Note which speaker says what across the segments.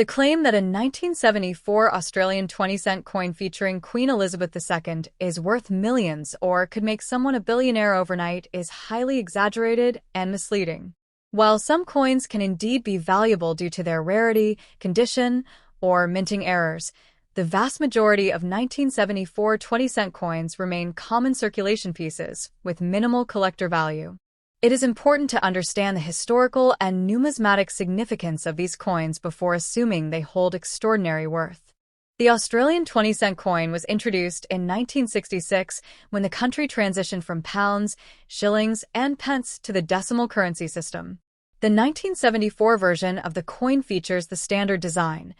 Speaker 1: The claim that a 1974 Australian 20-cent coin featuring Queen Elizabeth II is worth millions or could make someone a billionaire overnight is highly exaggerated and misleading. While some coins can indeed be valuable due to their rarity, condition, or minting errors, the vast majority of 1974 20-cent coins remain common circulation pieces with minimal collector value. It is important to understand the historical and numismatic significance of these coins before assuming they hold extraordinary worth. The Australian 20-cent coin was introduced in 1966 when the country transitioned from pounds, shillings, and pence to the decimal currency system. The 1974 version of the coin features the standard design,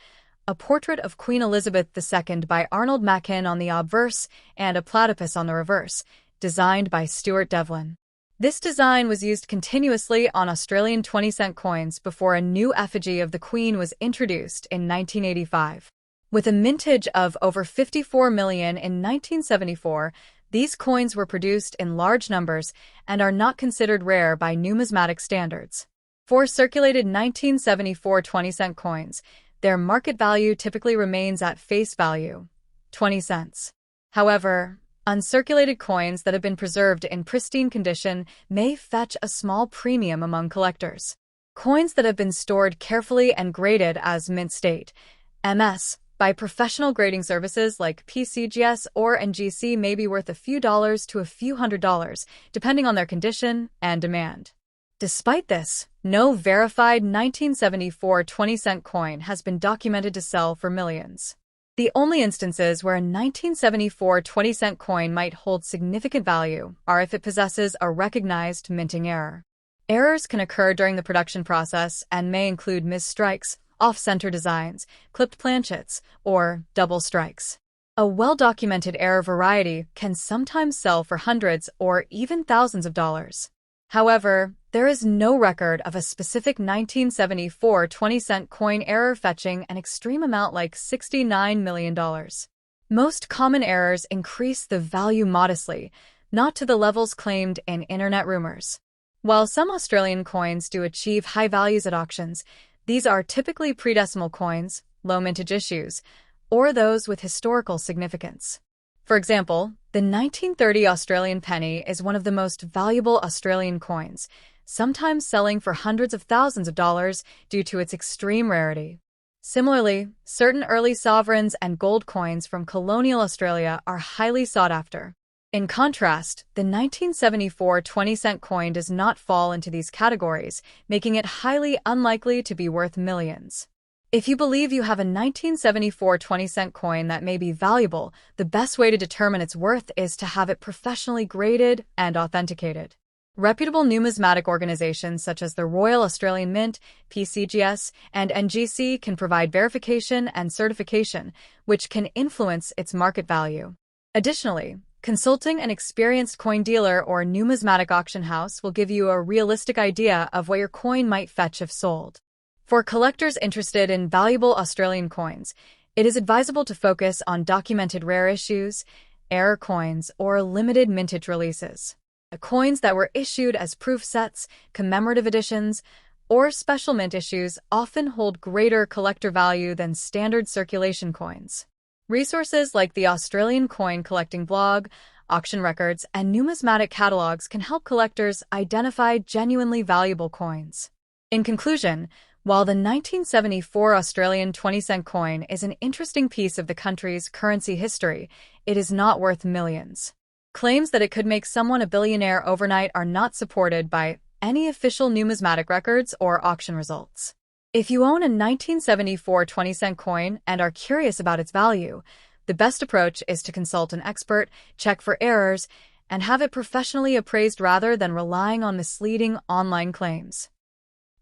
Speaker 1: a portrait of Queen Elizabeth II by Arnold Machin on the obverse and a platypus on the reverse, designed by Stuart Devlin. This design was used continuously on Australian 20-cent coins before a new effigy of the Queen was introduced in 1985. With a mintage of over 54 million in 1974, these coins were produced in large numbers and are not considered rare by numismatic standards. For circulated 1974 20-cent coins, their market value typically remains at face value, 20 cents. However, uncirculated coins that have been preserved in pristine condition may fetch a small premium among collectors. Coins that have been stored carefully and graded as mint state, MS, by professional grading services like PCGS or NGC may be worth a few dollars to a few $100s, depending on their condition and demand. Despite this, no verified 1974 20-cent coin has been documented to sell for millions. The only instances where a 1974 20-cent coin might hold significant value are if it possesses a recognized minting error. Errors can occur during the production process and may include misstrikes, off-center designs, clipped planchets, or double strikes. A well-documented error variety can sometimes sell for hundreds or even thousands of dollars. However, there is no record of a specific 1974 20-cent coin error fetching an extreme amount like $69 million. Most common errors increase the value modestly, not to the levels claimed in internet rumors. While some Australian coins do achieve high values at auctions, these are typically pre-decimal coins, low mintage issues, or those with historical significance. For example, the 1930 Australian penny is one of the most valuable Australian coins, sometimes selling for hundreds of thousands of dollars due to its extreme rarity. Similarly, certain early sovereigns and gold coins from colonial Australia are highly sought after. In contrast, the 1974 20-cent coin does not fall into these categories, making it highly unlikely to be worth millions. If you believe you have a 1974 20-cent coin that may be valuable, the best way to determine its worth is to have it professionally graded and authenticated. Reputable numismatic organizations such as the Royal Australian Mint, PCGS, and NGC can provide verification and certification, which can influence its market value. Additionally, consulting an experienced coin dealer or numismatic auction house will give you a realistic idea of what your coin might fetch if sold. For collectors interested in valuable Australian coins, it is advisable to focus on documented rare issues, error coins, or limited mintage releases. Coins that were issued as proof sets, commemorative editions, or special mint issues often hold greater collector value than standard circulation coins. Resources like the Australian Coin Collecting Blog, auction records, and numismatic catalogs can help collectors identify genuinely valuable coins. In conclusion, while the 1974 Australian 20-cent coin is an interesting piece of the country's currency history, it is not worth millions. Claims that it could make someone a billionaire overnight are not supported by any official numismatic records or auction results. If you own a 1974 20-cent coin and are curious about its value, the best approach is to consult an expert, check for errors, and have it professionally appraised rather than relying on misleading online claims.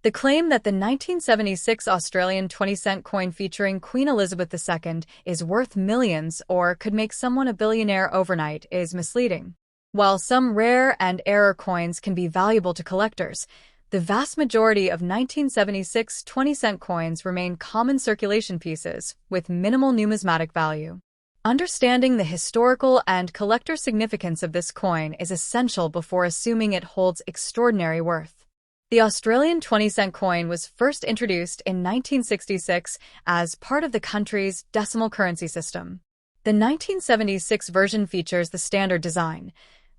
Speaker 1: The claim that the 1976 Australian 20-cent coin featuring Queen Elizabeth II is worth millions or could make someone a billionaire overnight is misleading. While some rare and error coins can be valuable to collectors, the vast majority of 1976 20-cent coins remain common circulation pieces with minimal numismatic value. Understanding the historical and collector significance of this coin is essential before assuming it holds extraordinary worth. The Australian 20-cent coin was first introduced in 1966 as part of the country's decimal currency system. The 1976 version features the standard design,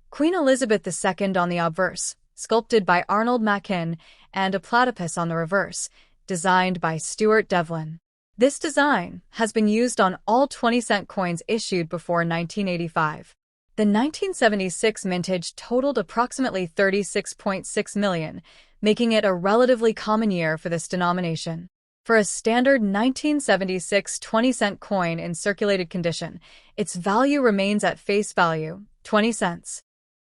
Speaker 1: Queen Elizabeth II on the obverse, sculpted by Arnold Machin, and a platypus on the reverse, designed by Stuart Devlin. This design has been used on all 20-cent coins issued before 1985. The 1976 mintage totaled approximately 36.6 million, making it a relatively common year for this denomination. For a standard 1976 20-cent coin in circulated condition, its value remains at face value, 20 cents.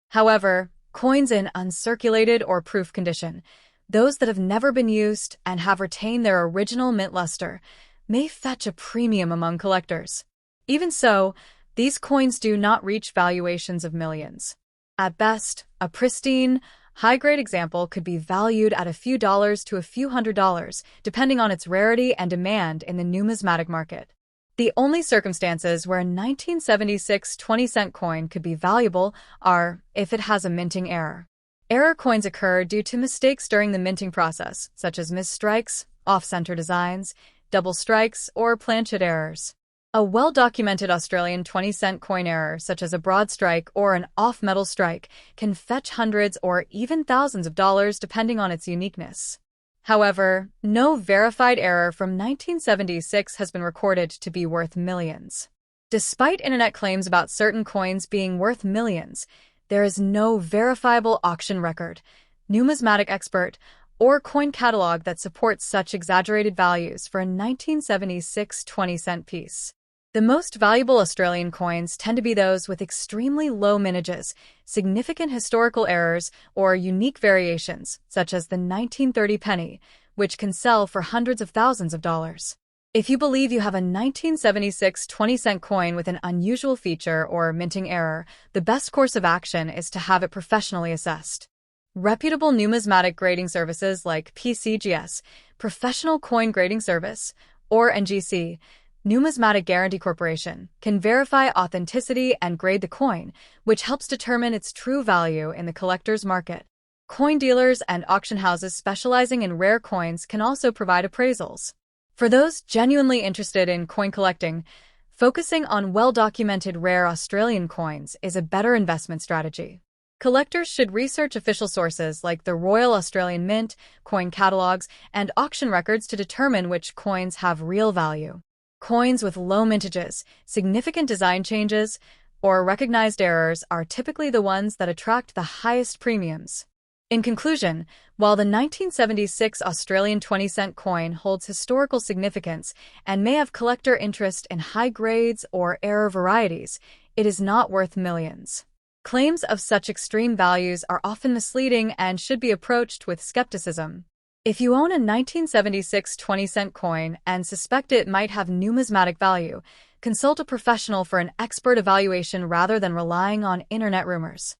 Speaker 1: However, coins in uncirculated or proof condition, those that have never been used and have retained their original mint luster, may fetch a premium among collectors. Even so, these coins do not reach valuations of millions. At best, a pristine, high-grade example could be valued at a few dollars to a few $100s, depending on its rarity and demand in the numismatic market. The only circumstances where a 1976 20-cent coin could be valuable are if it has a minting error. Error coins occur due to mistakes during the minting process, such as misstrikes, off-center designs, double strikes, or planchet errors. A well-documented Australian 20-cent coin error, such as a broad strike or an off-metal strike, can fetch hundreds or even thousands of dollars depending on its uniqueness. However, no verified error from 1976 has been recorded to be worth millions. Despite internet claims about certain coins being worth millions, there is no verifiable auction record, numismatic expert, or coin catalog that supports such exaggerated values for a 1976 20-cent piece. The most valuable Australian coins tend to be those with extremely low mintages, significant historical errors, or unique variations, such as the 1930 penny, which can sell for hundreds of thousands of dollars. If you believe you have a 1976 20-cent coin with an unusual feature or minting error, the best course of action is to have it professionally assessed. Reputable numismatic grading services like PCGS, Professional Coin Grading Service, or NGC, Numismatic Guarantee Corporation, can verify authenticity and grade the coin, which helps determine its true value in the collector's market. Coin dealers and auction houses specializing in rare coins can also provide appraisals. For those genuinely interested in coin collecting, focusing on well-documented rare Australian coins is a better investment strategy. Collectors should research official sources like the Royal Australian Mint, coin catalogs, and auction records to determine which coins have real value. Coins with low mintages, significant design changes, or recognized errors are typically the ones that attract the highest premiums. In conclusion, while the 1976 Australian 20-cent coin holds historical significance and may have collector interest in high grades or error varieties, it is not worth millions. Claims of such extreme values are often misleading and should be approached with skepticism. If you own a 1976 20-cent coin and suspect it might have numismatic value, consult a professional for an expert evaluation rather than relying on internet rumors.